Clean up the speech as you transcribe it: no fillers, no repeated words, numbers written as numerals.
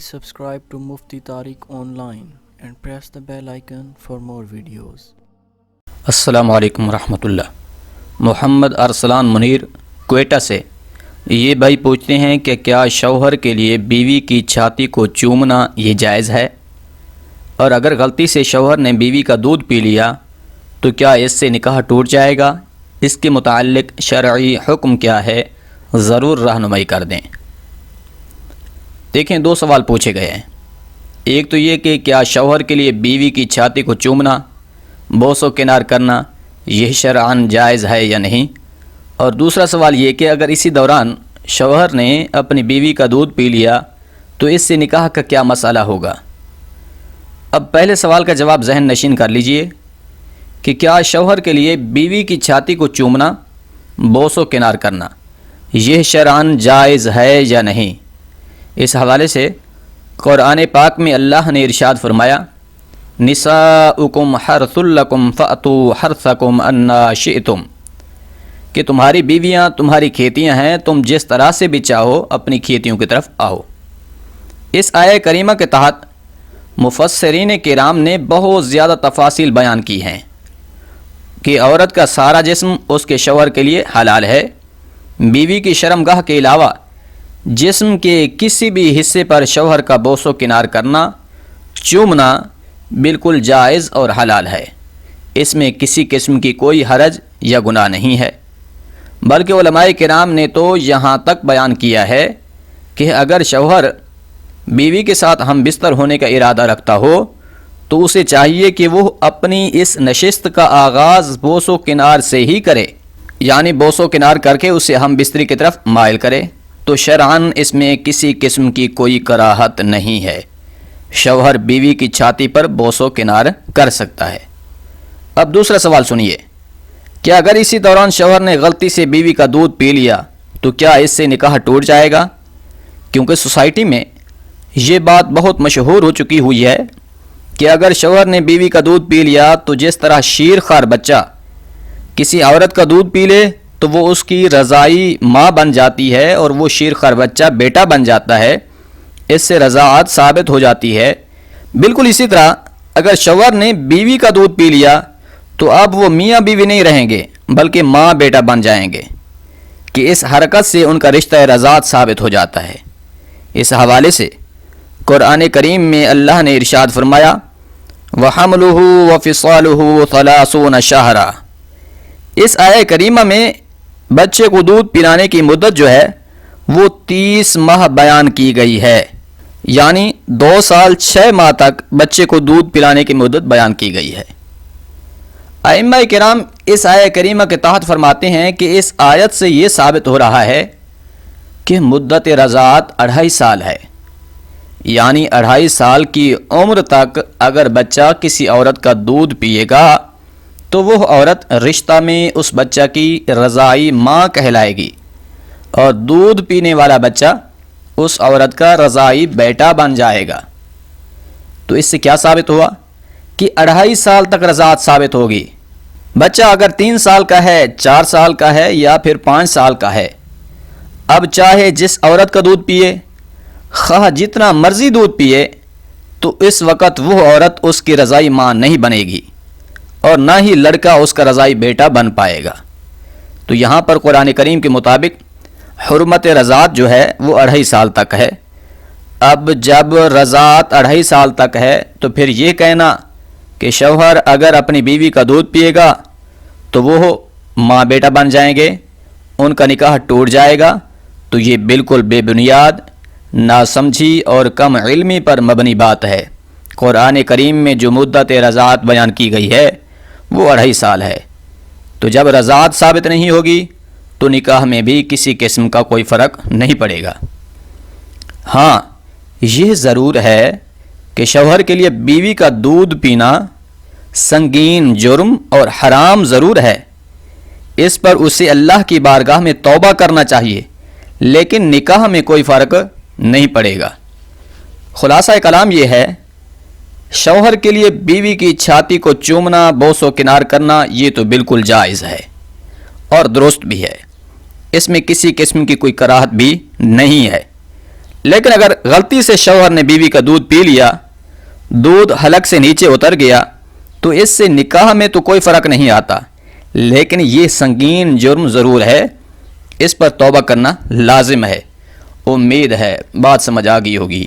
Subscribe to Mufti Tariq Online and press the bell icon for more videos. السلام علیکم ورحمۃ اللہ. محمد ارسلان منیر کوئٹہ سے یہ بھائی پوچھتے ہیں کہ کیا شوہر کے لیے بیوی کی چھاتی کو چومنا یہ جائز ہے، اور اگر غلطی سے شوہر نے بیوی کا دودھ پی لیا تو کیا اس سے نکاح ٹوٹ جائے گا؟ اس کے متعلق شرعی حکم کیا ہے، ضرور رہنمائی کر دیں. دیکھیں، دو سوال پوچھے گئے ہیں. ایک تو یہ کہ کیا شوہر کے لیے بیوی کی چھاتی کو چومنا، بوس و کنار کرنا یہ شرعاً جائز ہے یا نہیں، اور دوسرا سوال یہ کہ اگر اسی دوران شوہر نے اپنی بیوی کا دودھ پی لیا تو اس سے نکاح کا کیا مسئلہ ہوگا. اب پہلے سوال کا جواب ذہن نشین کر لیجئے کہ کیا شوہر کے لیے بیوی کی چھاتی کو چومنا، بوس و کنار کرنا یہ شرعاً جائز ہے یا نہیں. اس حوالے سے قرآن پاک میں اللہ نے ارشاد فرمایا، نساؤکم حرث لکم فأتوا حرثکم انا شئتم، کہ تمہاری بیویاں تمہاری کھیتیاں ہیں، تم جس طرح سے بھی چاہو اپنی کھیتیوں کی طرف آؤ. اس آیہ کریمہ کے تحت مفسرین کرام نے بہت زیادہ تفاصیل بیان کی ہیں کہ عورت کا سارا جسم اس کے شوہر کے لیے حلال ہے. بیوی کی شرمگاہ کے علاوہ جسم کے کسی بھی حصے پر شوہر کا بوس و کنار کرنا، چومنا بالکل جائز اور حلال ہے. اس میں کسی قسم کی کوئی حرج یا گناہ نہیں ہے، بلکہ علماء کرام نے تو یہاں تک بیان کیا ہے کہ اگر شوہر بیوی کے ساتھ ہم بستر ہونے کا ارادہ رکھتا ہو تو اسے چاہیے کہ وہ اپنی اس نشست کا آغاز بوس و کنار سے ہی کرے، یعنی بوس و کنار کر کے اسے ہم بستری کی طرف مائل کرے. تو شرعاً اس میں کسی قسم کی کوئی کراہت نہیں ہے، شوہر بیوی کی چھاتی پر بوس و کنار کر سکتا ہے. اب دوسرا سوال سنیے کہ اگر اسی دوران شوہر نے غلطی سے بیوی کا دودھ پی لیا تو کیا اس سے نکاح ٹوٹ جائے گا؟ کیونکہ سوسائٹی میں یہ بات بہت مشہور ہو چکی ہوئی ہے کہ اگر شوہر نے بیوی کا دودھ پی لیا تو جس طرح شیر خوار بچہ کسی عورت کا دودھ پی لے تو وہ اس کی رضائی ماں بن جاتی ہے اور وہ شیر خوار بچہ بیٹا بن جاتا ہے، اس سے رضاعت ثابت ہو جاتی ہے. بالکل اسی طرح اگر شوہر نے بیوی کا دودھ پی لیا تو اب وہ میاں بیوی نہیں رہیں گے بلکہ ماں بیٹا بن جائیں گے، کہ اس حرکت سے ان کا رشتہ رضاعت ثابت ہو جاتا ہے. اس حوالے سے قرآن کریم میں اللہ نے ارشاد فرمایا، وَحَمْلُهُ وَفِصَالُهُ 30 شَهْرًا. اس آیہ کریمہ میں بچے کو دودھ پلانے کی مدت جو ہے وہ 30 ماہ بیان کی گئی ہے، یعنی 2 سال 6 ماہ تک بچے کو دودھ پلانے کی مدت بیان کی گئی ہے. ائمہ کرام اس آیہ کریمہ کے تحت فرماتے ہیں کہ اس آیت سے یہ ثابت ہو رہا ہے کہ مدت رضاعت 2.5 سال ہے، یعنی 2.5 سال کی عمر تک اگر بچہ کسی عورت کا دودھ پیے گا تو وہ عورت رشتہ میں اس بچہ کی رضائی ماں کہلائے گی، اور دودھ پینے والا بچہ اس عورت کا رضائی بیٹا بن جائے گا. تو اس سے کیا ثابت ہوا کہ 2.5 سال تک رضاعت ثابت ہوگی. بچہ اگر 3 سال کا ہے، 4 سال کا ہے یا پھر 5 سال کا ہے، اب چاہے جس عورت کا دودھ پیے، خواہ جتنا مرضی دودھ پیے، تو اس وقت وہ عورت اس کی رضائی ماں نہیں بنے گی اور نہ ہی لڑکا اس کا رضائی بیٹا بن پائے گا. تو یہاں پر قرآن کریم کے مطابق حرمت رضاعت جو ہے وہ 2.5 سال تک ہے. اب جب رضاعت 2.5 سال تک ہے تو پھر یہ کہنا کہ شوہر اگر اپنی بیوی کا دودھ پیے گا تو وہ ماں بیٹا بن جائیں گے، ان کا نکاح ٹوٹ جائے گا، تو یہ بالکل بے بنیاد، ناسمجھی اور کم علمی پر مبنی بات ہے. قرآن کریم میں جو مدت رضاعت بیان کی گئی ہے وہ 2.5 سال ہے. تو جب رضاعت ثابت نہیں ہوگی تو نکاح میں بھی کسی قسم کا کوئی فرق نہیں پڑے گا. ہاں، یہ ضرور ہے کہ شوہر کے لیے بیوی کا دودھ پینا سنگین جرم اور حرام ضرور ہے، اس پر اسے اللہ کی بارگاہ میں توبہ کرنا چاہیے، لیکن نکاح میں کوئی فرق نہیں پڑے گا. خلاصہ کلام یہ ہے، شوہر کے لیے بیوی کی چھاتی کو چومنا، بوس و کنار کرنا یہ تو بالکل جائز ہے اور درست بھی ہے، اس میں کسی قسم کی کوئی کراہت بھی نہیں ہے. لیکن اگر غلطی سے شوہر نے بیوی کا دودھ پی لیا، دودھ حلق سے نیچے اتر گیا، تو اس سے نکاح میں تو کوئی فرق نہیں آتا، لیکن یہ سنگین جرم ضرور ہے، اس پر توبہ کرنا لازم ہے۔ امید ہے بات سمجھ آ گئی ہوگی۔